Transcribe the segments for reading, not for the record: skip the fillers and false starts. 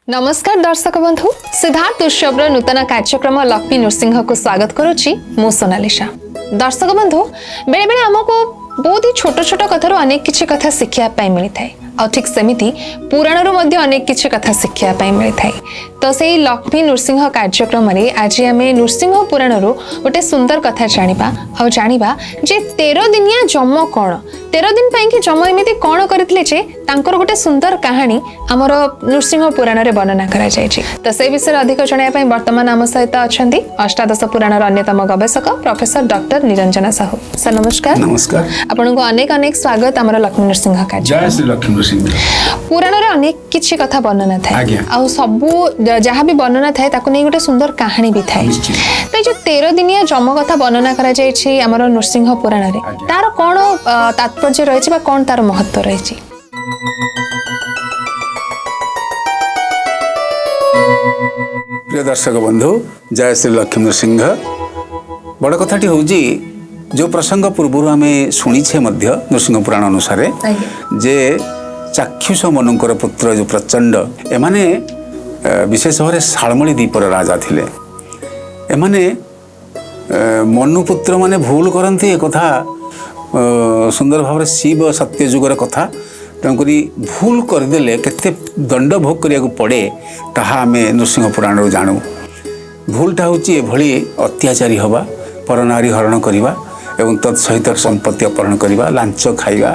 नमस्कार दर्शक बंधु सिद्धार्थ उत्सव नूतन कार्यक्रम लक्ष्मी नृसिंह को स्वागत करुच्ची मु सोनालिशा। दर्शक बंधु बेले बेले आमको बहुत ही छोट छोट कथार अनेक किछि कथा शिखिया मिलता है और ठीक सेमिति पुराणरू मध्य अनेक किछि कथा शिखिया मिलता है। तो से लक्ष्मी नृसिंह कार्यक्रम रे आज आम नृसिंह पुराणरू गोटे सुंदर कथा जानिबा और जानिबा जे 13 दिनिया जम कौन 13 दिन पाई कि जम एमती कौन करथिले जे तांकर गोटे सुंदर कहानी आमर नृसिंह पुराण रे वर्णना करा जायछि। तो से विषय अधिक जणाया पई वर्तमान आम सहित अछंती अष्टादश पुराणर अन्यतम गवेषक professor doctor Niranjana Sahu. Sir नमस्कार। नमस्कार। आपनको अनेक अनेक स्वागत आमर लक्ष्मी नृसिंह कार्यक्रम। जय श्री लक्ष्मी नृसिंह। पुराण रे अनेक किछि कथा वर्णना थाए आ सबु जहाँ भी वर्णना थाए ताकू नै गोटे सुंदर कहानी भी थाए। तो जो 13 दिनिया जम कथा वर्णना करा जायछि आमर नृसिंह पुराण रे तार कोन तात्पर्य रहिछि बा कोन तार महत्व रहिछि? प्रिय दर्शक बंधु जय श्री लक्ष्मी नृसिंह। बड़ कथाटी होउजी जो प्रसंग पूर्व आम शुणीछे मध्य नृसिंह पुराण अनुसार जे चाक्षुष मनंकर पुत्र जो प्रचंड एमाने विशेष भाव शालमली द्वीपर राजा थिले। एमाने मनुपुत्र माने भूल करती एक कथा सुंदर भाव शिव सत्य जुगर कथा तेणुकरी भूल करदेले केते दंड भोग करिया पड़े ताहा आम नृसिंह पुराण जानू। भूलटा होची एभली अत्याचारी हवा परनारी हरण करिबा एवं तत्सहित संपत्ति अपहरण करिबा लांच खाइबा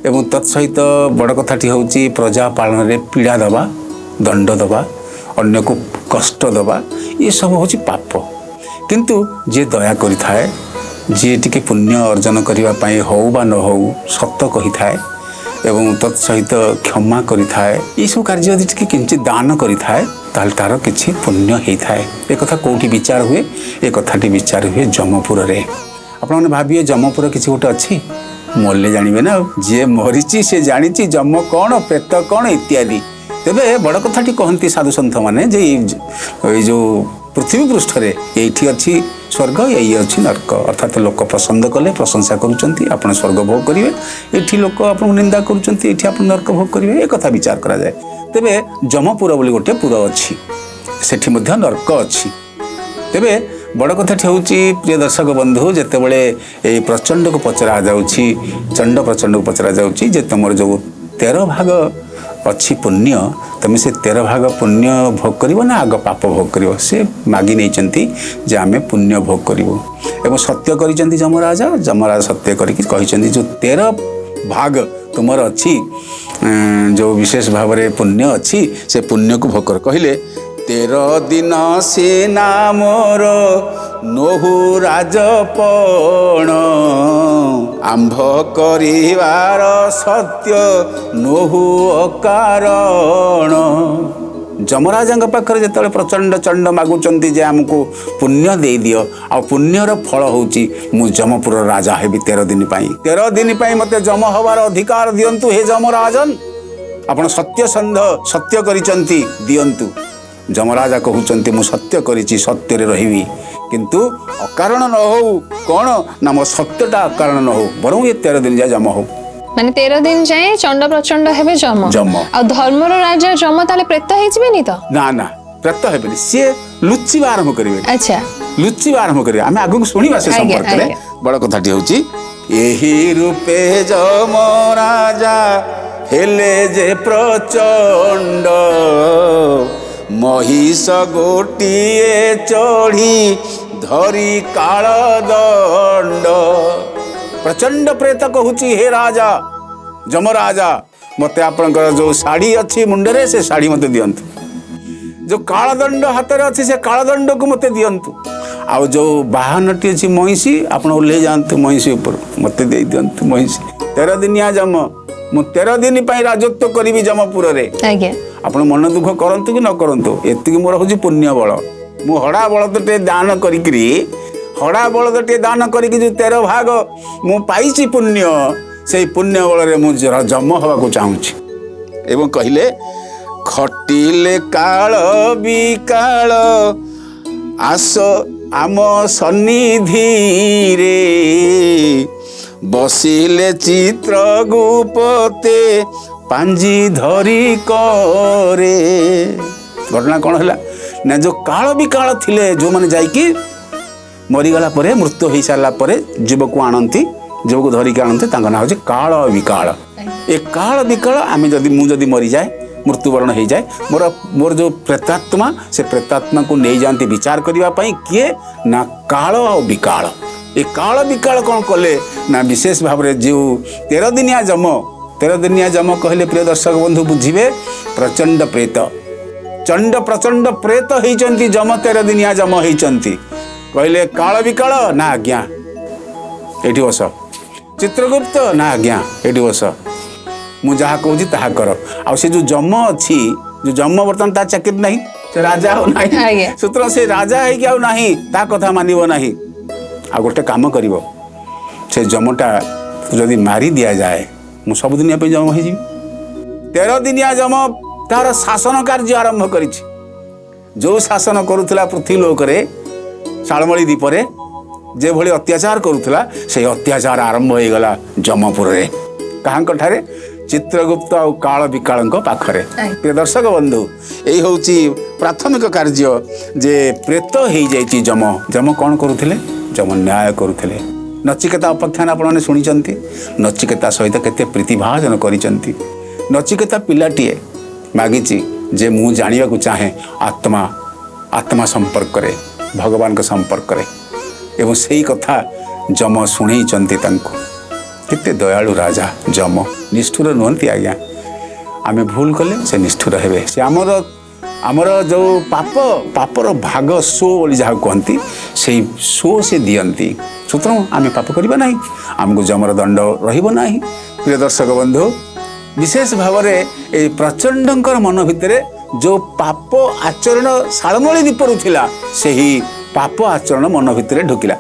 एवं तत्सहित बड़ कथाटी होची प्रजा पालन रे पीड़ा दबा दंड दबा अन्य को कष्ट दबा ये सब होची पाप। किंतु जे दया करि थाए जे टिके पुण्य अर्जन करिबा पई हो बा न हो सत्य कहि थाए एवं तत्सहित क्षमा करि थाए ये सब कार्य यदि टिके किंचित दान करि थाए ताल तार किछि पुण्य हेइ थाए। ए कथा कोठी विचार हुए ए कथाटी विचार हुए जमपुर रे। आपण माने भाबिए जमपुर किछि गोटे अछि मल्ले जानिबे ना जे मरिची से जानिची जम कौन प्रेत कौन इत्यादि। तेबे बड़ कथाटी कहती साधु सन्थ माने जे जो पृथ्वी पृष्ठ रे एठी अछि स्वर्ग यही अछि नरक अर्थात लोक पसंद कले प्रशंसा करूचंती आपण स्वर्ग भोग करिवे एठी लोक आपण निंदा करूचंती एठी आपण नरक भोग करिवे ए कथा विचार करा जाय। तेबे जमपुर बोली गोटे पुर अछि सेठी मध्य नरक अछि। तेबे बड़ कथाटी होउची प्रिय दर्शक बंधु जेते बळे ए प्रचंड को पचरा जाउची चंड प्रचंड को पचरा जाउची जे तमर जो 13 भाग अच्छी पुण्य तुम से 13 भाग पुण्य भोग करिवो ना आग पाप भोग करिवो से मागी नहीं चंती जे आमे पुण्य भोग करिवो एवं सत्य करिचंती जमराज सत्य करिकि कहिचंती जो 13 भाग तुमर अच्छी जो विशेष भाव रे पुण्य अच्छी से पुण्य को भोग कर कहिले 13 दिन से नामर नोहु राजपण आंभ करिवार सत्य नोहु अकारण। जमराजा पाखरे जेतले प्रचंड चंड मागुचंती जे हमको पुण्य दे दियो आ पुण्यर फल होची मु जमपुर राजा हेबी 13 दिन पाई 13 दिन पाई मते जम हवार अधिकार दियंतु हे जमराजन आपण सत्य संध सत्य करिचंती दियंतु। जमराजा कहउचंती मु सत्य करिची सत्य रे रहिबी किंतु अकारण न हो कौन ना मो सत्यटा अकारण न हो बरं ये 13 दिन जाए जम हो माने 13 दिन जाए चंड प्रचंड हेबे जम आ धर्मर राजा जम ताले प्रेत हे जिबेनी तो ना प्रेत हेबेनी से लुच्ची आरंभ करिवे। अच्छा लुच्ची आरंभ करिवे आमे आगु सुनिबा से संपर्क रे बड़ कथाटी होची एही रूपे जम राजा हेले जे प्रचंड महिष गोटिए चढ़ी धरी काल दंड। प्रचंड प्रेत कहूची हे राजा जमराजा मते आपनकर जो साड़ी अच्छी मुंडरे से साड़ी मते दियंतु जो काल दंड हाथ रे अच्छी से काल दंड को मते दियंतु आ जो वाहनटी अच्छी महिषी आपण ओल्हे जानतु महिषी ऊपर मते दे दियंतु महिषी 13 दिनिया जम मु 13 दिन पाई राजत्व करिवि जमपुर रे। आज्ञा आपण मन दुख करंतु कि न करंतु एतिक मोर होची पुण्य बल मु हड़ा बलदटे दान करिकरी हड़ा बलदटे दान करिकि जो 13 भाग मु पाइची पुण्य से पुण्य बल रे मु जम हवा को चाहूची एवं कहिले खटिले काल बिकाल आस आम सन्निधि रे बसिले चित्र गुपते पांजी धरी करे घटना कौन है ना जो काल विकाल थिले जो माने जाइकी मरीगला परे मृत्यु हो सारा जीव को आणती जीव को धरिकी आणती ना हूँ काल विकाल। ए काल विकाल आम जदि मरी जाए मृत्युवरण हो जाए मोर मोर जो प्रेतात्मा से प्रेतात्मा को नहीं जाती विचार करने किए ना काल आ विकाल। ए काल विकाल कौन कले ना विशेष भाव में जो 13 दिनिया जम कहले प्रिय दर्शक बंधु बुझे प्रचंड प्रेत प्रचंड प्रेत होती जम 13 दिनिया जम होती कहले काल विकाल ना आज्ञा ये बस चित्रगुप्त ना आज्ञा ये बस मु जहाँ कहूँ ताहा कर आ से जो जम अच्छी जो जम बर्तमान ता चाकरी नहीं से राजा हो नहीं सूत्र से राजा है कि नहीं ता कथा मानिब नहीं आ गोटे काम करिवो से जमटा जदि मारी दिया जाए मु सब दुनिया पे जम हो 13 दिनिया जम तार शासन कार्य आरंभ करिछि जो शासन करुथला पृथ्वी लोक रे शालमली द्वीपरे जे भली अत्याचार करुथला से अत्याचार आरंभ हो गला जमपुर रे कहां ठारे चित्रगुप्त आ काल विकाल पाखरे। प्रिय दर्शक बंधु यही हूँ प्राथमिक कार्य जे प्रेत हो जाइए जम जम कौन करुले जम न्याय करुले नचिकेता उपाख्यान आपने शुणी नचिकेता सहित केते प्रीतिभाजन करिसंती नचिकेता पिलाटीए मागिची जे मु जानिबा को चाहे आत्मा आत्मा संपर्क करे भगवान के संपर्क करे एवं सही कथा जम शुणी केते दयालु राजा जम निष्ठुर नुहंती आज्ञा आमे भूल कले से निष्ठुर हेबे से आमर जो पापर भाग सो बोली जहाँ कहती से सो से दियंती सूत्र आमे पाप करबा नहीं आमको जमर दंड रहिबो नहीं। प्रिय दर्शक बंधु विशेष भाव में प्रचंडकर मन भितर जो पाप आचरण शालमली दीपरू थिला सेही पाप आचरण मन भितर ढुकिला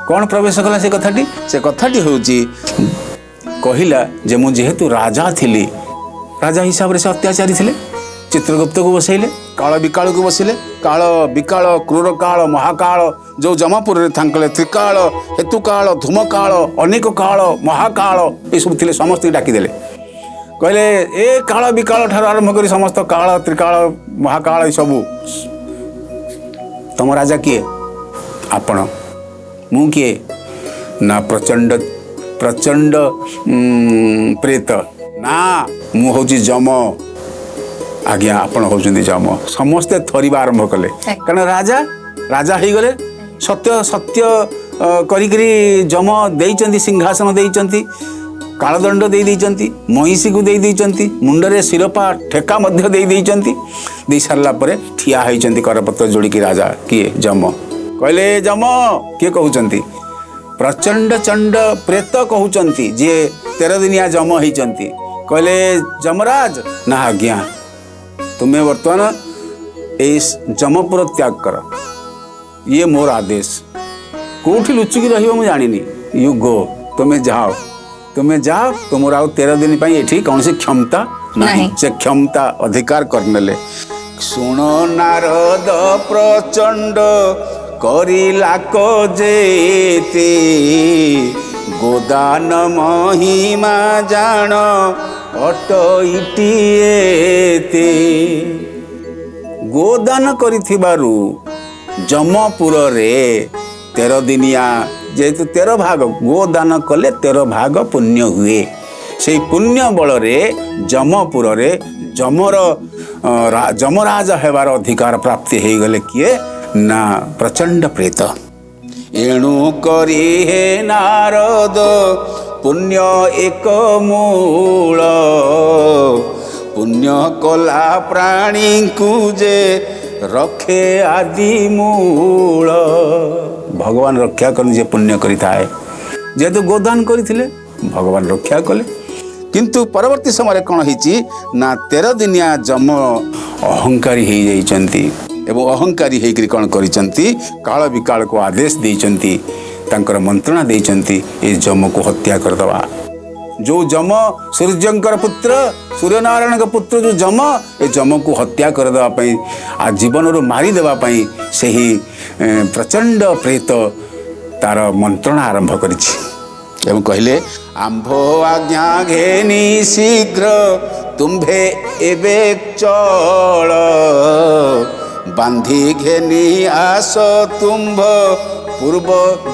कौन प्रवेश कला से कथाटी हूँ कहला जे मु जेहेतु राजा थिली राजा हिसाब से अत्याचारी थिले चित्रगुप्त को बसैले काल विकाल को बसैले काल विकाल क्रूर काल महाकाल जो जमापुर रे थांकले त्रिकाल हेतुकाल धूमकाल अनेक काल महाकाल ये सब थिले समस्त डाकिदेले कहले ए काल विकाल ठार आरंभ करी समस्त काल त्रिकाल महाकाल सबू तुम राजा किए आपण मु किए ना प्रचंड प्रचंड प्रेत ना मु हूँ जम आज्ञा आपण होउछन्ती जम समस्ते थरिबा आरंभ कले कारण राजा राजा हो गले सत्य सत्य करी जम देइचंती सिंहासन देइचंती कालदंड देइचंती महिषी को देइचंती मुंडरे शिरपा ठेका मध्य देइचंती दे सारला परे ठिया होइचंती करपत्र जोड़िकी राजा किए जम कहले जम किए कहउचंती प्रचंड चंड प्रेत कहउचंती जे 13 दिनिया जम होइचंती कहले जमराज ना आज्ञा तुम्हें वर्तमान इस जमपुर त्याग कर ये मोर आदेश कोठी लुचिकी रहिबो मु जानिनी यू गो तुम्हें जाओ तुमर आउ 13 दिन पर ये कौन सी क्षमता नहीं से क्षमता अधिकार करनेले सुन नारद प्रचंड करिला को जेते गोदान महिमा जान अटईटिएते गोदान करिथिबारु जमपुर रे 13 दिनिया जेहेतु 13 भाग गोदान कले 13 भाग पुण्य हुए से पुण्य बल रे जमपुर रे जमराज हेबार अधिकार प्राप्ति हो गले किए ना प्रचंड प्रेत एणु करी हे नारद पुण्य एक मूल पुण्य कला प्राणी कुजे रखे आदि मूल भगवान रक्षा कर जे पुण्य करिथाए जेहेतु गोदान करथिले भगवान रक्षा कले किंतु परवर्ती समय कौन होइछि ना 13 दिनिया जम अहंकारी हो जाइछंती एवं अहंकारी होकर कौन करिछंती काल विकाल को आदेश देइछंती तांकर मंत्रणा देइछंती ए जम को हत्या करदवा जो जम सूर्यंकर पुत्र सूर्यनारायण का पुत्र जो जम ए जम को हत्या करदवा पई आ जीवन रो मारी देवा पई सेही प्रचंड प्रेत तार मंत्रणा आरंभ करिछि एवं कहले आंभ आज्ञा घेनी शीघ्र तुम्भे एबे चल ବାନ୍ଧି ଘେନି ଆସ ତୁମ୍ଭ ପୂର୍ବ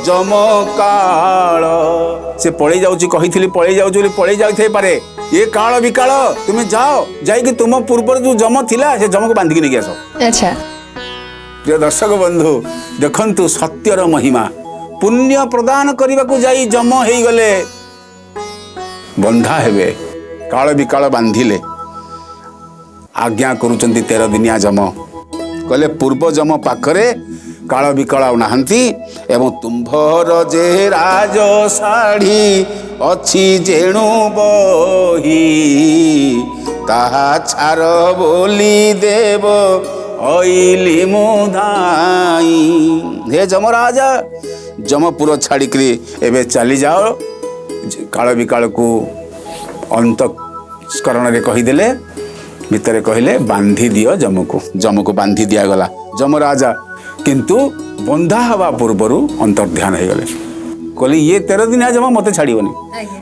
ଯମ କାଳ। ସେ ପଳେଇ ଯାଉଛି, କହିଥିଲି ପଳେଇ ଯାଉଛି ବୋଲି ପଳେଇ ଯାଇଥାଇପାରେ। ଏ କାଳ ବିକାଳ ତୁମେ ଯାଅ, ଯାଇକି ତୁମ ପୂର୍ବରୁ ଯୋଉ ଯମ ଥିଲା ସେ ଯମକୁ ବାନ୍ଧିକି ନେଇକି ଆସ। ଆଚ୍ଛା। ପ୍ରିୟ ଦର୍ଶକ ବନ୍ଧୁ, ଦେଖନ୍ତୁ ସତ୍ୟର ମହିମା। ପୁଣ୍ୟ ପ୍ରଦାନ କରିବାକୁ ଯାଇ ଯମ ହେଇଗଲେ ବନ୍ଧା ହେବେ, କାଳ ବିକାଳ ବାନ୍ଧିଲେ। ଆଜ୍ଞା କରୁଛନ୍ତି 13 ଦିନିଆ ଯମ, କହିଲେ ପୂର୍ବ ଯମ ପାଖରେ କାଳ ବିକାଳ ଆଉ ନାହାନ୍ତି ଏବଂ ତୁମ୍ଭର ଯେ ରାଜ ଶାଢ଼ୀ ଅଛି ଯେଣୁ ବହି ତାହା ଛାର ବୋଲି ଦେବ ଅଇଲି ମୁଁ ଧାଇଁ। ହେ ଯମରାଜା, ଯମପୁର ଛାଡ଼ିକିରି ଏବେ ଚାଲିଯାଅ। କାଳ ବିକାଳକୁ ଅନ୍ତଃସ୍କରଣରେ କହିଦେଲେ, ଭିତରେ କହିଲେ ବାନ୍ଧି ଦିଅ ଯମକୁ। ଯମକୁ ବାନ୍ଧି ଦିଆଗଲା। ଯମରାଜା କିନ୍ତୁ ବନ୍ଧା ହେବା ପୂର୍ବରୁ ଅନ୍ତର୍ଧ୍ୟାନ ହେଇଗଲେ। କହିଲେ ଇଏ 13 ଦିନିଆ ଯମ ମୋତେ ଛାଡ଼ିବନି।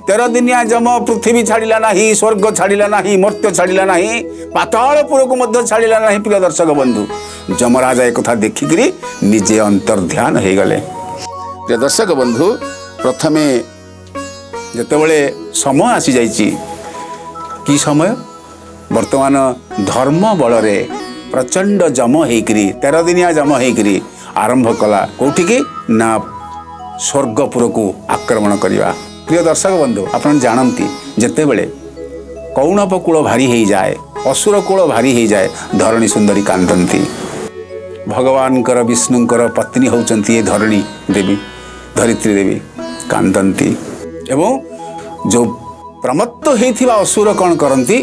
13 ଦିନିଆ ଯମ ପୃଥିବୀ ଛାଡ଼ିଲା ନାହିଁ, ସ୍ୱର୍ଗ ଛାଡ଼ିଲା ନାହିଁ, ମର୍ତ୍ତ୍ୟ ଛାଡ଼ିଲା ନାହିଁ, ପାତାଳପୁରକୁ ମଧ୍ୟ ଛାଡ଼ିଲା ନାହିଁ। ପ୍ରିୟ ଦର୍ଶକ ବନ୍ଧୁ, ଯମରାଜା ଏକଥା ଦେଖିକିରି ନିଜେ ଅନ୍ତର୍ଧ୍ୟାନ ହେଇଗଲେ। ପ୍ରିୟ ଦର୍ଶକ ବନ୍ଧୁ, ପ୍ରଥମେ ଯେତେବେଳେ ସମୟ ଆସିଯାଇଛି, କି ସମୟ? ବର୍ତ୍ତମାନ ଧର୍ମ ବଳରେ ପ୍ରଚଣ୍ଡ ଯମ ହେଇକିରି 13 ଦିନିଆ ଯମ ହେଇକିରି ଆରମ୍ଭ କଲା କୋଉଠିକି ନା ସ୍ୱର୍ଗପୁରକୁ ଆକ୍ରମଣ କରିବା। ପ୍ରିୟ ଦର୍ଶକ ବନ୍ଧୁ, ଆପଣ ଜାଣନ୍ତି ଯେତେବେଳେ କୌଣପ କୂଳ ଭାରି ହେଇଯାଏ, ଅସୁର କୂଳ ଭାରି ହେଇଯାଏ, ଧରଣୀ ସୁନ୍ଦରୀ କାନ୍ଦନ୍ତି। ଭଗବାନଙ୍କର ବିଷ୍ଣୁଙ୍କର ପତ୍ନୀ ହେଉଛନ୍ତି ଏ ଧରଣୀ ଦେବୀ, ଧରିତ୍ରୀ ଦେବୀ କାନ୍ଦନ୍ତି। ଏବଂ ଯେଉଁ ପ୍ରମତ୍ତ ହେଇଥିବା ଅସୁର କ'ଣ କରନ୍ତି?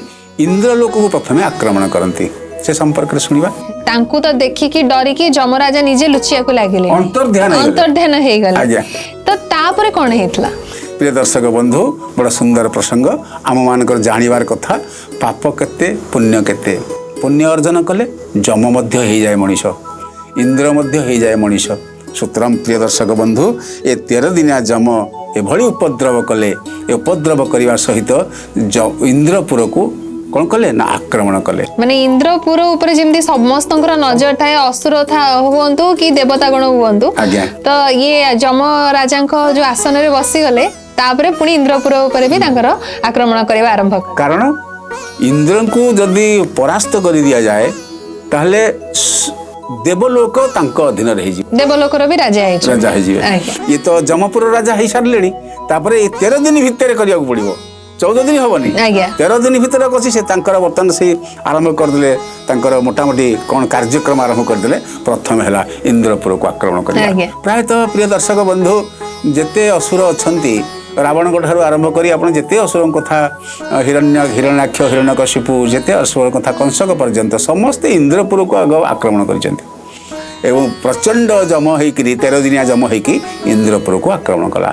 ଇନ୍ଦ୍ରଲୋକକୁ ପ୍ରଥମେ ଆକ୍ରମଣ କରନ୍ତି। ସେ ସମ୍ପର୍କରେ ଶୁଣିବା। ତାଙ୍କୁ ତ ଦେଖିକି ଡରିକି ଯମରାଜା ନିଜେ ଲୁଚିବାକୁ ଲାଗିଲେ, ଅନ୍ତର୍ଧ୍ୟାନ ହେଇଗଲେ। ଆଜ୍ଞା। ତ ତାପରେ କ'ଣ ହେଇଥିଲା? ପ୍ରିୟ ଦର୍ଶକ ବନ୍ଧୁ, ବଡ଼ ସୁନ୍ଦର ପ୍ରସଙ୍ଗ। ଆମମାନଙ୍କର ଜାଣିବାର କଥା, ପାପ କେତେ ପୁଣ୍ୟ କେତେ। ପୁଣ୍ୟ ଅର୍ଜନ କଲେ ଯମ ମଧ୍ୟ ହେଇଯାଏ ମଣିଷ, ଇନ୍ଦ୍ର ମଧ୍ୟ ହେଇଯାଏ ମଣିଷ। ସୁତରାଂ ପ୍ରିୟ ଦର୍ଶକ ବନ୍ଧୁ, ଏ 13 ଦିନିଆ ଯମ ଏଭଳି ଉପଦ୍ରବ କଲେ। ଏ ଉପଦ୍ରବ କରିବା ସହିତ ଇନ୍ଦ୍ରପୁରକୁ କ'ଣ କଲେ ନା ଆକ୍ରମଣ କଲେ। ମାନେ ଇନ୍ଦ୍ରପୁର ଉପରେ ଯେମିତି ସମସ୍ତଙ୍କର ନଜର ଥାଏ, ଅସୁର ହୁଅନ୍ତୁ କି ଦେବତା ଗଣ ହୁଅନ୍ତୁ, ଆଜ୍ଞା। ତ ଇଏ ଯମ ରାଜାଙ୍କ ଯୋଉ ଆସନରେ ବସିଗଲେ, ତାପରେ ପୁଣି ଇନ୍ଦ୍ରପୁର ଉପରେ ବି ତାଙ୍କର ଆକ୍ରମଣ କରିବା ଆରମ୍ଭ କଲେ। କାରଣ ଇନ୍ଦ୍ରଙ୍କୁ ଯଦି ପରାସ୍ତ କରି ଦିଆଯାଏ ତାହେଲେ ଦେବଲୋକ ତାଙ୍କ ଅଧୀନରେ ହେଇଯିବ, ଦେବଲୋକର ବି ରାଜା ହେଇଯିବେ। ଇଏ ତ ଯମପୁର ରାଜା ହେଇସାରିଲେଣି। ତାପରେ ଏ 13 ଦିନ ଭିତରେ କରିବାକୁ ପଡିବ, 14 ଦିନ ହବନି, 13 ଦିନ ଭିତରେ ଅଛି। ସେ ତାଙ୍କର ବର୍ତ୍ତମାନ ସେ ଆରମ୍ଭ କରିଦେଲେ, ତାଙ୍କର ମୋଟାମୋଟି କ'ଣ କାର୍ଯ୍ୟକ୍ରମ ଆରମ୍ଭ କରିଦେଲେ। ପ୍ରଥମେ ହେଲା ଇନ୍ଦ୍ରପୁରକୁ ଆକ୍ରମଣ କରିବା। ପ୍ରାୟତଃ ପ୍ରିୟ ଦର୍ଶକ ବନ୍ଧୁ, ଯେତେ ଅସୁର ଅଛନ୍ତି, ରାବଣଙ୍କ ଠାରୁ ଆରମ୍ଭ କରି ଆପଣ ଯେତେ ଅସୁରଙ୍କ କଥା, ହିରଣ୍ୟାକ୍ଷ, ହିରଣ୍ୟକଶିପୁ, ଯେତେ ଅସୁରଙ୍କ କଥା, କଂସକ ପର୍ଯ୍ୟନ୍ତ ସମସ୍ତେ ଇନ୍ଦ୍ରପୁରକୁ ଆଗ ଆକ୍ରମଣ କରିଛନ୍ତି। ଏବଂ ପ୍ରଚଣ୍ଡ ଯମ ହେଇକିରି 13 ଦିନିଆ ଯମ ହେଇକି ଇନ୍ଦ୍ରପୁରକୁ ଆକ୍ରମଣ କଲା।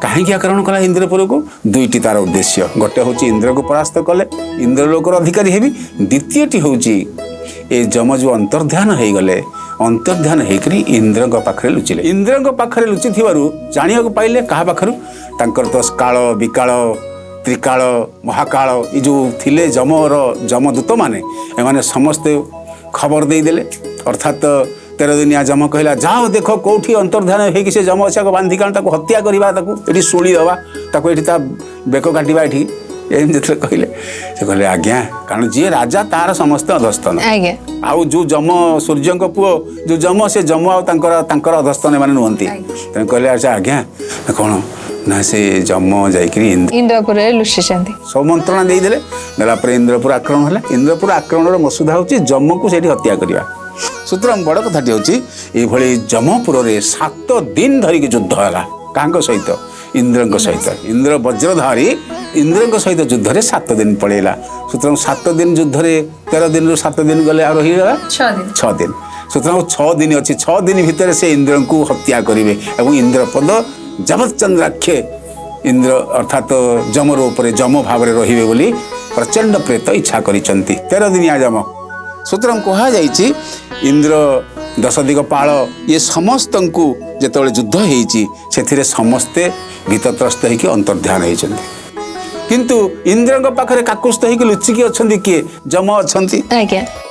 କାହିଁକି ଆକ୍ରମଣ କଲା ଇନ୍ଦ୍ରପୁରକୁ? ଦୁଇଟି ତାର ଉଦ୍ଦେଶ୍ୟ। ଗୋଟେ ହେଉଛି ଇନ୍ଦ୍ରକୁ ପରାସ୍ତ କଲେ ଇନ୍ଦ୍ରଲୋକର ଅଧିକାରୀ ହେବି। ଦ୍ୱିତୀୟଟି ହେଉଛି ଏ ଯମ ଯେଉଁ ଅନ୍ତର୍ଧ୍ୟାନ ହେଇଗଲେ, ଅନ୍ତର୍ଧ୍ୟାନ ହେଇକରି ଇନ୍ଦ୍ରଙ୍କ ପାଖରେ ଲୁଚିଲେ। ଇନ୍ଦ୍ରଙ୍କ ପାଖରେ ଲୁଚିଥିବାରୁ ଜାଣିବାକୁ ପାଇଲେ କାହା ପାଖରୁ? ତାଙ୍କର ତ କାଳ ବିକାଳ ତ୍ରିକାଳ ମହାକାଳ ଏ ଯେଉଁ ଥିଲେ ଯମଦୂତମାନେ, ଏମାନେ ସମସ୍ତେ ଖବର ଦେଇଦେଲେ। ଅର୍ଥାତ୍ 13 ଦିନିଆ ଯମ କହିଲା, ଯାଅ ଦେଖ କେଉଁଠି ଅନ୍ତର୍ଧ୍ୟାନ ହେଇକି ସେ ଯମ ଅଛି, ବାନ୍ଧିକି ତାକୁ ହତ୍ୟା କରିବା, ତାକୁ ଏଠି ଶୁଳି ଦେବା, ତାକୁ ଏଠି ତା ବେକ କାଟିବା ଏଠି। ଏମିତି ଯେତେବେଳେ କହିଲେ, ସେ କହିଲେ ଆଜ୍ଞା, କାରଣ ଯିଏ ରାଜା ତାର ସମସ୍ତେ ଅଧସ୍ତନ। ଆଉ ଯେଉଁ ଯମ ସୂର୍ଯ୍ୟଙ୍କ ପୁଅ ଯେଉଁ ଯମ, ସେ ଯମ ଆଉ ତାଙ୍କର ଅଧସ୍ତନ ଏମାନେ ନୁହନ୍ତି। ତେଣୁ କହିଲେ ଆଚ୍ଛା ଆଜ୍ଞା କ'ଣ ନା ସେ ଯମ ଯାଇକିରି ଇନ୍ଦ୍ରପୁରରେ ଲୁଚିଛନ୍ତି। ସବୁ ମନ୍ତ୍ରଣା ଦେଇଦେଲେ। ଦେଲା ପରେ ଇନ୍ଦ୍ରପୁର ଆକ୍ରମଣ ହେଲା। ଇନ୍ଦ୍ରପୁର ଆକ୍ରମଣର ମସୁଧା ହେଉଛି ଯମକୁ ସେଇଠି ହତ୍ୟା କରିବା। ସୁତରାଂ ବଡ଼ କଥାଟି ହେଉଛି, ଏଇଭଳି ଯମପୁରରେ 7 ଦିନ ଧରିକି ଯୁଦ୍ଧ ହେଲା। କାହାଙ୍କ ସହିତ? ଇନ୍ଦ୍ରଙ୍କ ସହିତ। ଇନ୍ଦ୍ର ବଜ୍ରଧାରୀ ଇନ୍ଦ୍ରଙ୍କ ସହିତ ଯୁଦ୍ଧରେ 7 ଦିନ ପଳେଇଲା। ସୁତରାଂ 7 ଦିନ ଯୁଦ୍ଧରେ 13 ଦିନରୁ 7 ଦିନ ଗଲେ ଆଉ ରହିଗଲା 6 ଦିନ। ସୁତରାଂ 6 ଦିନ ଅଛି। 6 ଦିନ ଭିତରେ ସେ ଇନ୍ଦ୍ରଙ୍କୁ ହତ୍ୟା କରିବେ ଏବଂ ଇନ୍ଦ୍ରପଦ ଯମଚନ୍ଦ୍ରାକ୍ଷେ ଇନ୍ଦ୍ର ଅର୍ଥାତ୍ ଯମର ଉପରେ ଯମ ଭାବରେ ରହିବେ ବୋଲି ପ୍ରଚଣ୍ଡ ପ୍ରେତ ଇଚ୍ଛା କରିଛନ୍ତି। 13 ଦିନିଆ ଯମ। ସୁତରାଂ କୁହାଯାଇଛି ଇନ୍ଦ୍ର 10 ଦିଗପାଳ ଇଏ ସମସ୍ତଙ୍କୁ ଯେତେବେଳେ ଯୁଦ୍ଧ ହେଇଛି, ସେଥିରେ ସମସ୍ତେ ଭୀତତ୍ରସ୍ତ ହେଇକି ଅନ୍ତର୍ଧ୍ୟାନ ହେଇଛନ୍ତି। କିନ୍ତୁ ଇନ୍ଦ୍ରଙ୍କ ପାଖରେ କାକୁସ୍ଥ ହେଇକି ଲୁଚିକି ଅଛନ୍ତି କିଏ? ଯମ ଅଛନ୍ତି।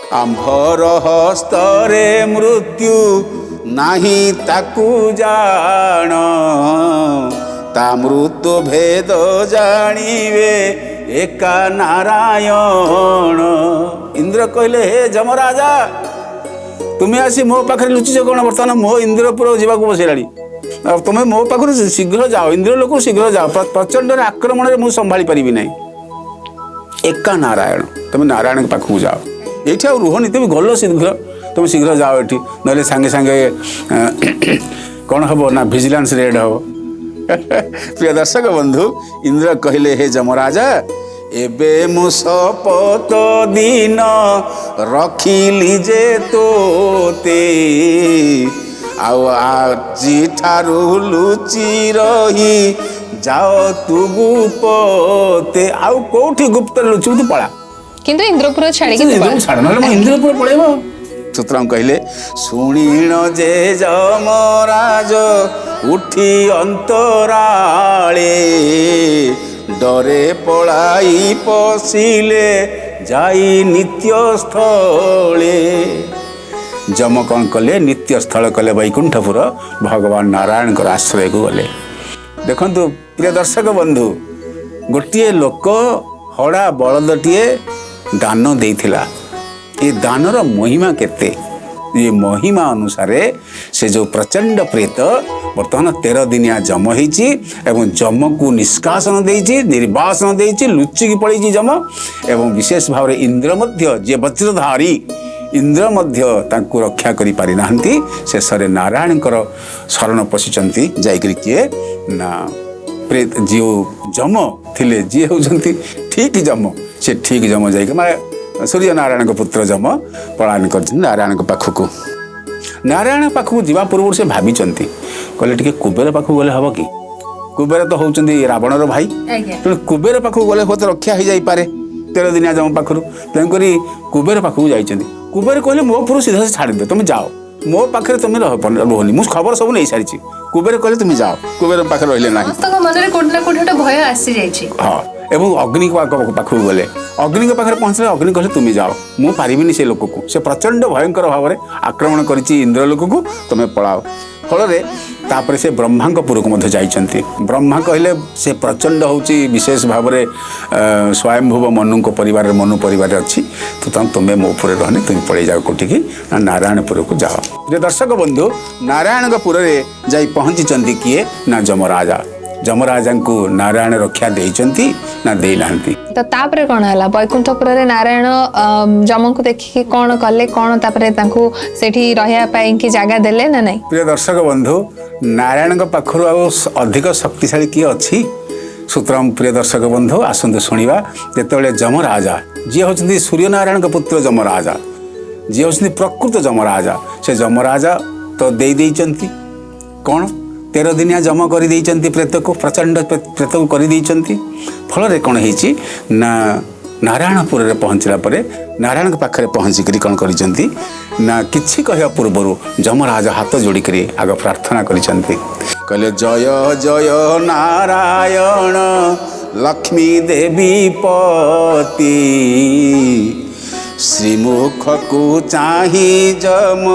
ଆମ୍ଭର ହସ୍ତରେ ମୃତ୍ୟୁ ନାହିଁ ତାକୁ ଜାଣ, ତା ମୃତ୍ୟୁ ଭେଦ ଜାଣିବେ ଏକା ନାରାୟଣ। ଇନ୍ଦ୍ର କହିଲେ, ହେ ଯମରାଜା, ତୁମେ ଆସି ମୋ ପାଖରେ ଲୁଚିଛ କ'ଣ? ବର୍ତ୍ତମାନ ମୋ ଇନ୍ଦ୍ରପୁର ଯିବାକୁ ବସିଲାଣି, ଆଉ ତୁମେ ମୋ ପାଖରୁ ଶୀଘ୍ର ଯାଅ, ଇନ୍ଦ୍ର ଲୋକରୁ ଶୀଘ୍ର ଯାଅ, ପ୍ରଚଣ୍ଡର ଆକ୍ରମଣରେ ମୁଁ ସମ୍ଭାଳି ପାରିବି ନାହିଁ। ଏକା ନାରାୟଣ, ତୁମେ ନାରାୟଣଙ୍କ ପାଖକୁ ଯାଅ, ଏଇଠି ଆଉ ରୁହନି, ତୁମେ ଗଲ ଶୀଘ୍ର, ତୁମେ ଶୀଘ୍ର ଯାଅ ଏଠି, ନହେଲେ ସାଙ୍ଗେ ସାଙ୍ଗେ କ'ଣ ହେବ ନା ଭିଜିଲାନ୍ସ ରେଡ୍ ହେବ। ପ୍ରିୟ ଦର୍ଶକ ବନ୍ଧୁ, ଇନ୍ଦ୍ର କହିଲେ, ହେ ଯମରାଜା, ଏବେ ମୁଁ ଶପଥ ଦିନ ରଖିଲି ଯେ ତୋତେ, ଆଉ ଆଜିଠାରୁ ଲୁଚି ରହି ଯାଅ ତୁ ଗୁପ୍ତେ। ଆଉ କୋଉଠି ଗୁପ୍ତରେ ଲୁଚିବୁ, ତୁ ପଳା, କିନ୍ତୁ ଇନ୍ଦ୍ରପୁର ଛାଡ଼ିକି ଛାଡ଼, ନହେଲେ ମୁଁ ଇନ୍ଦ୍ରପୁର ପଳେଇବ। ସୁତରାଂ କହିଲେ, ଶୁଣିଣ ଯେ ଯମରାଜ ଉଠି ଅନ୍ତରାଳେ, ଡରେ ପଳାଇ ପଶିଲେ ଯାଇ ନିତ୍ୟ ସ୍ଥଳେ। ଯମ କ'ଣ କଲେ? ନିତ୍ୟ ସ୍ଥଳ କଲେ ବୈକୁଣ୍ଠପୁର, ଭଗବାନ ନାରାୟଣଙ୍କର ଆଶ୍ରୟକୁ ଗଲେ। ଦେଖନ୍ତୁ ପ୍ରିୟ ଦର୍ଶକ ବନ୍ଧୁ, ଗୋଟିଏ ଲୋକ ହଡ଼ା ବଳଦଟିଏ ଦାନ ଦେଇଥିଲା। ଏ ଦାନର ମହିମା କେତେ? ଏ ମହିମା ଅନୁସାରେ ସେ ଯେଉଁ ପ୍ରଚଣ୍ଡ ପ୍ରେତ ବର୍ତ୍ତମାନ 13 ଦିନିଆ ଯମ ହେଇଛି ଏବଂ ଯମକୁ ନିଷ୍କାସନ ଦେଇଛି, ନିର୍ବାସନ ଦେଇଛି, ଲୁଚିକି ପଳେଇଛି ଯମ। ଏବଂ ବିଶେଷ ଭାବରେ ଇନ୍ଦ୍ର ମଧ୍ୟ, ଯିଏ ବଜ୍ରଧାରୀ ଇନ୍ଦ୍ର ମଧ୍ୟ ତାଙ୍କୁ ରକ୍ଷା କରିପାରିନାହାନ୍ତି। ଶେଷରେ ନାରାୟଣଙ୍କର ଶରଣ ପଶିଛନ୍ତି ଯାଇକରି। କିଏ ନା ଯେଉଁ ଯମ ଥିଲେ, ଯିଏ ହେଉଛନ୍ତି ଠିକ୍ ଯମ, ସେ ଠିକ୍ ଯମ ଯାଇକି ମାନେ ସୂର୍ଯ୍ୟ ନାରାୟଣଙ୍କ ପୁତ୍ର ଯମ ପଳାୟନ କରିଛନ୍ତି ନାରାୟଣଙ୍କ ପାଖକୁ। ନାରାୟଣ ପାଖକୁ ଯିବା ପୂର୍ବରୁ ସେ ଭାବିଛନ୍ତି, କହିଲେ ଟିକେ କୁବେର ପାଖକୁ ଗଲେ ହେବ କି? କୁବେର ତ ହେଉଛନ୍ତି ରାବଣର ଭାଇ, ତେଣୁ କୁବେର ପାଖକୁ ଗଲେ ହୁଏତ ରକ୍ଷା ହେଇଯାଇପାରେ 13 ଦିନିଆ ଯମ ପାଖରୁ। ତେଣୁକରି କୁବେର ପାଖକୁ ଯାଇଛନ୍ତି। କୁବେର କହିଲେ, ମୋ ପୁରୁ ସିଧା ଛାଡ଼ିଦିଅ, ତୁମେ ଯାଅ, ମୋ ପାଖରେ ତୁମେ ରୁହନି, ମୁଁ ଖବର ସବୁ ନେଇସାରିଛି। କୁବେର କହିଲେ, ତୁମେ ଯାଅ। କୁବେର ପାଖରେ ରହିଲେ ନାହିଁ। ମନରେ କୋଉଠି ନା କୋଉଠି ଗୋଟେ ଭୟ ଆସିଯାଇଛି। ହଁ, ଏବଂ ଅଗ୍ନିଙ୍କ ପାଖକୁ ଗଲେ। ଅଗ୍ନିଙ୍କ ପାଖରେ ପହଞ୍ଚିଲେ ଅଗ୍ନି କହିଲେ, ତୁମେ ଯାଅ, ମୁଁ ପାରିବିନି ସେ ଲୋକକୁ, ସେ ପ୍ରଚଣ୍ଡ ଭୟଙ୍କର ଭାବରେ ଆକ୍ରମଣ କରିଛି ଇନ୍ଦ୍ର ଲୋକକୁ, ତୁମେ ପଳାଅ। ଫଳରେ ତାପରେ ସେ ବ୍ରହ୍ମାଙ୍କ ପୁରକୁ ମଧ୍ୟ ଯାଇଛନ୍ତି। ବ୍ରହ୍ମା କହିଲେ, ସେ ପ୍ରଚଣ୍ଡ ହେଉଛି ବିଶେଷ ଭାବରେ ସ୍ୱୟଂଭୁବ ମନୁଙ୍କ ପରିବାରରେ, ମନୁ ପରିବାରରେ ଅଛି, ତୁମେ ମୋ ପୁରରେ ରହନି, ତୁମେ ପଳେଇ ଯାଅ କୋଉଠିକି ନା ନାରାୟଣପୁରକୁ ଯାଅ। ଯେ ଦର୍ଶକ ବନ୍ଧୁ, ନାରାୟଣଙ୍କ ପୁରରେ ଯାଇ ପହଞ୍ଚିଛନ୍ତି କିଏ ନା ଯମରାଜା। ଯମରାଜାଙ୍କୁ ନାରାୟଣ ରକ୍ଷା ଦେଇଛନ୍ତି ନା ଦେଇନାହାନ୍ତି? ତ ତାପରେ କ'ଣ ହେଲା? ବୈକୁଣ୍ଠପୁରରେ ନାରାୟଣ ଯମଙ୍କୁ ଦେଖିକି କ'ଣ କଲେ? କ'ଣ ତାପରେ ତାଙ୍କୁ ସେଠି ରହିବା ପାଇଁ କି ଜାଗା ଦେଲେ ନା ନାହିଁ? ପ୍ରିୟ ଦର୍ଶକ ବନ୍ଧୁ, ନାରାୟଣଙ୍କ ପାଖରୁ ଆଉ ଅଧିକ ଶକ୍ତିଶାଳୀ କିଏ ଅଛି? ସୁତରାଂ ପ୍ରିୟ ଦର୍ଶକ ବନ୍ଧୁ, ଆସନ୍ତୁ ଶୁଣିବା। ଯେତେବେଳେ ଯମରାଜା, ଯିଏ ହେଉଛନ୍ତି ସୂର୍ଯ୍ୟନାରାୟଣଙ୍କ ପୁତ୍ର ଯମରାଜା, ଯିଏ ହେଉଛନ୍ତି ପ୍ରକୃତ ଯମରାଜା, ସେ ଯମରାଜା ତ ଦେଇଛନ୍ତି କ'ଣ? 13 ଦିନିଆ ଯମ କରିଦେଇଛନ୍ତି ପ୍ରେତକୁ, ପ୍ରଚଣ୍ଡ ପ୍ରେତକୁ କରିଦେଇଛନ୍ତି। ଫଳରେ କ'ଣ ହେଇଛି ନା ନାରାୟଣପୁରରେ ପହଞ୍ଚିଲା ପରେ ନାରାୟଣଙ୍କ ପାଖରେ ପହଞ୍ଚିକରି କ'ଣ କରିଛନ୍ତି ନା କିଛି କହିବା ପୂର୍ବରୁ ଯମରାଜା ହାତ ଯୋଡ଼ିକରି ଆଗ ପ୍ରାର୍ଥନା କରିଛନ୍ତି। କହିଲେ, ଜୟ ଜୟ ନାରାୟଣ ଲକ୍ଷ୍ମୀ ଦେବୀ ପତି, ଶ୍ରୀମୁଖକୁ ଚାହିଁ ଯମ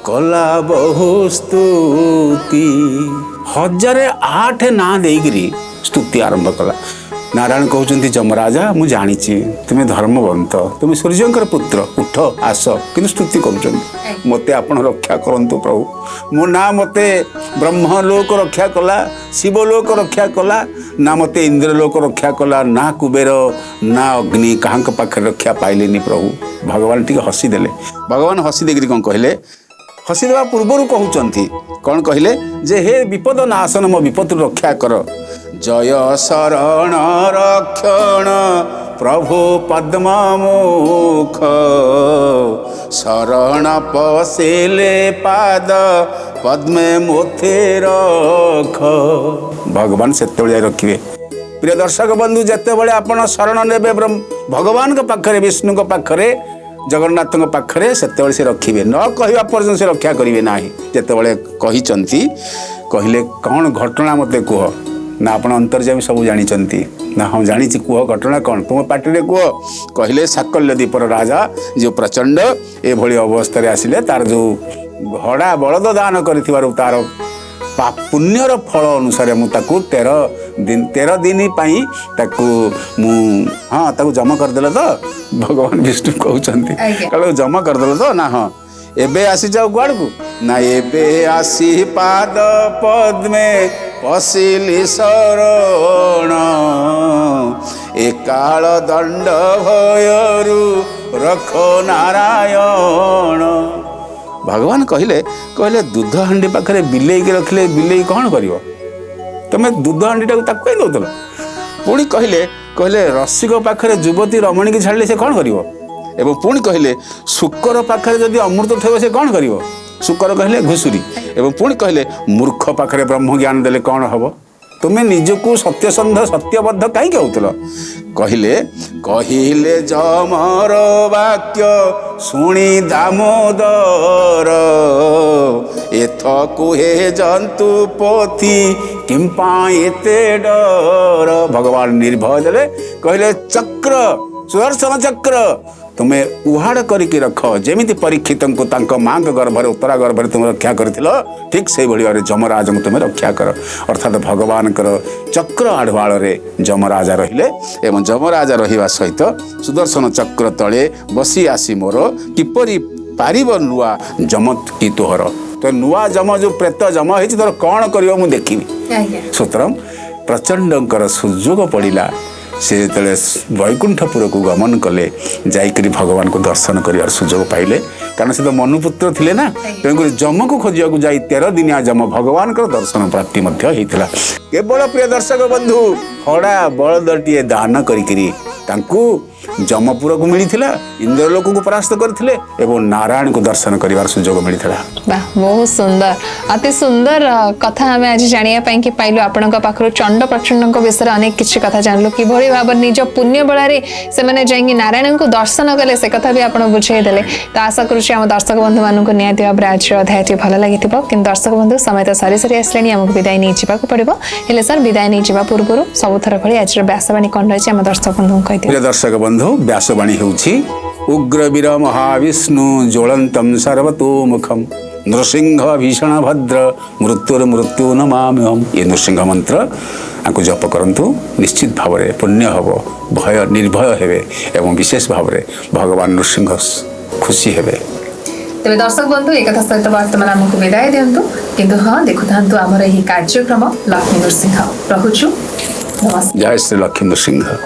କଲା ବହୁ ସ୍ତୁତି। 1008 ନାଁ ଦେଇକିରି ସ୍ତୁତି ଆରମ୍ଭ କଲା। ନାରାୟଣ କହୁଛନ୍ତି, ଯମରାଜା, ମୁଁ ଜାଣିଛି ତୁମେ ଧର୍ମବନ୍ତ, ତୁମେ ସୂର୍ଯ୍ୟଙ୍କର ପୁତ୍ର, ଉଠ ଆସ, କିନ୍ତୁ ସ୍ତୁତି କରୁଛନ୍ତି, ମୋତେ ଆପଣ ରକ୍ଷା କରନ୍ତୁ ପ୍ରଭୁ। ମୋ ନା ମୋତେ ବ୍ରହ୍ମଲୋକ ରକ୍ଷା କଲା, ଶିବଲୋକ ରକ୍ଷା କଲା, ନା ମୋତେ ଇନ୍ଦ୍ରଲୋକ ରକ୍ଷା କଲା, ନା କୁବେର ନା ଅଗ୍ନି, କାହାଙ୍କ ପାଖରେ ରକ୍ଷା ପାଇଲେନି ପ୍ରଭୁ। ଭଗବାନ ଟିକେ ହସିଦେଲେ। ଭଗବାନ ହସି ଦେଇକିରି କ'ଣ କହିଲେ? ହସିଦେବା ପୂର୍ବରୁ କହୁଛନ୍ତି, କ'ଣ କହିଲେ? ଯେ ହେ ବିପଦ ନାଶନ, ମୋ ବିପଦରୁ ରକ୍ଷା କର। ଜୟ ଶରଣ ରକ୍ଷଣ ପ୍ରଭୁ ପଦ୍ମମୁଖ, ଶରଣ ପଶିଲେ ପାଦ ପଦ୍ମେ ମୋତେ ରଖ। ଭଗବାନ ସେତେବେଳେ ଯାଇ ରଖିବେ। ପ୍ରିୟ ଦର୍ଶକ ବନ୍ଧୁ, ଯେତେବେଳେ ଆପଣ ଶରଣ ନେବେ ଭଗବାନଙ୍କ ପାଖରେ, ବିଷ୍ଣୁଙ୍କ ପାଖରେ, ଜଗନ୍ନାଥଙ୍କ ପାଖରେ, ସେତେବେଳେ ସେ ରଖିବେ। ନ କହିବା ପର୍ଯ୍ୟନ୍ତ ସେ ରକ୍ଷା କରିବେ ନାହିଁ। ଯେତେବେଳେ କହିଛନ୍ତି, କହିଲେ, କ'ଣ ଘଟଣା ମୋତେ କୁହ। ना आपण अंतर्जामी सब जानी ना हाँ जानी कह घटना कौन तुम पार्टी कह कहले साकल्य दीपर राजा जो प्रचंड एभली अवस्था आसिले तार जो घड़ा बलद दान कर तार पुण्यर फल अनुसार मुझे 13 दिन हाँ जमा करदेल तो भगवान विष्णु कहते जमा करदेल तो ना हाँ एबे आसी जाओ गुआड़ को ना एबे आसी पाद पद्मे पशिली शरण ए काल दंड भयरु रखो नारायण। भगवान कहले दूध हांडी पाखे बिले रखिले बिले कौन कर तुम दूध हांडी टाक कहीं दौल पुणी कहले रसिक पाखे युवती रमणी की छाड़े से कौन कर एवं पुणी कहले शुकर पाखे जदि अमृत थे से कौन कर शुकर कहले घुषुरी एवं पुणी कहले मूर्ख पाखे ब्रह्म ज्ञान देले कौन हम तुम्हें निजक सत्यसंध सत्यबद्ध कहीं कहूल कहले जमर वाक्य शुणी दामोदर एथ कुहे जंतु पोथी किंपा एते डर। भगवान निर्भय देले कहले चक्र सुदर्शन चक्र तुम्हें उहाड़ करके रख जमी परीक्षित को माँ गर्भर उत्तरा गर्भर तुम रक्षा कर ठीक से भाव में जमराज को तुम्हें रक्षा कर अर्थात भगवान चक्र आढ़वाल जमराजा रहिले एवं जमराजा रहा सहित सुदर्शन चक्र तले बसी आसी मोर किपरि पारिब नुआ जम की तोहर तो नुआ जम जो प्रेत जम हो तोर कौन कर देखी सूत्रम प्रचंडकर सुजोग पड़ा से जो वैकुंठपुर को गमन कले जाकरी भगवान को दर्शन कर सुजोग पाइले कारण से तो मनुपुत्र थे ना तेणुक जम को खोजा जाई 13 दिनिया जम भगवान को दर्शन प्राप्ति होता केवल प्रिय दर्शक बंधु हड़ा बलदटीए दान करी जमपुर को मिलता इंद्रलोक को परास्त करते एवं नारायण को दर्शन कर सुजोग मिलता। बहुत सुंदर अति सुंदर कथा आम आज जानापी कि पाइलु आपण पाखर चंड प्रचंड विषय अनेक किसी कथा जानलु कि भाव निज पुण्य बल से मैंने नारायण को दर्शन कले से कथा भी आप बुझेदेले तो आशा करुँच आम दर्शक बंधु मानक निहाती भाव आज अध्याय भल लगी कि दर्शक बंधु समय तो सारी सारी आसले आमको विदाय नहीं जावाक पड़ो हेले सर विदाय नहीं जा पूर्व सबुथर भली आज व्यासवाणी कौन रही आम दर्शक बंधु कही दर्शक बंधु व्यासवाणी होउछि उग्रवीर महाविष्णु ज्वलंतम सर्वतोमुखम नृसिंह भीषण भद्र मृत्युर्मृत्यु नमाम्यहम् ये नृसिंह मंत्र आपको जप करंतु निश्चित भाव में पुण्य हम भय निर्भय हेबे एवं विशेष भाव में भगवान नृसिंह खुशी हेबे। तेज दर्शक बंधु एक सहित वर्तमान आमको विदाय दिंतु किंतु हाँ देखु था आमर यही कार्यक्रम लक्ष्मी नृसिंह रहुचु नमस्कार। जय श्री लक्ष्मी नृसिंह।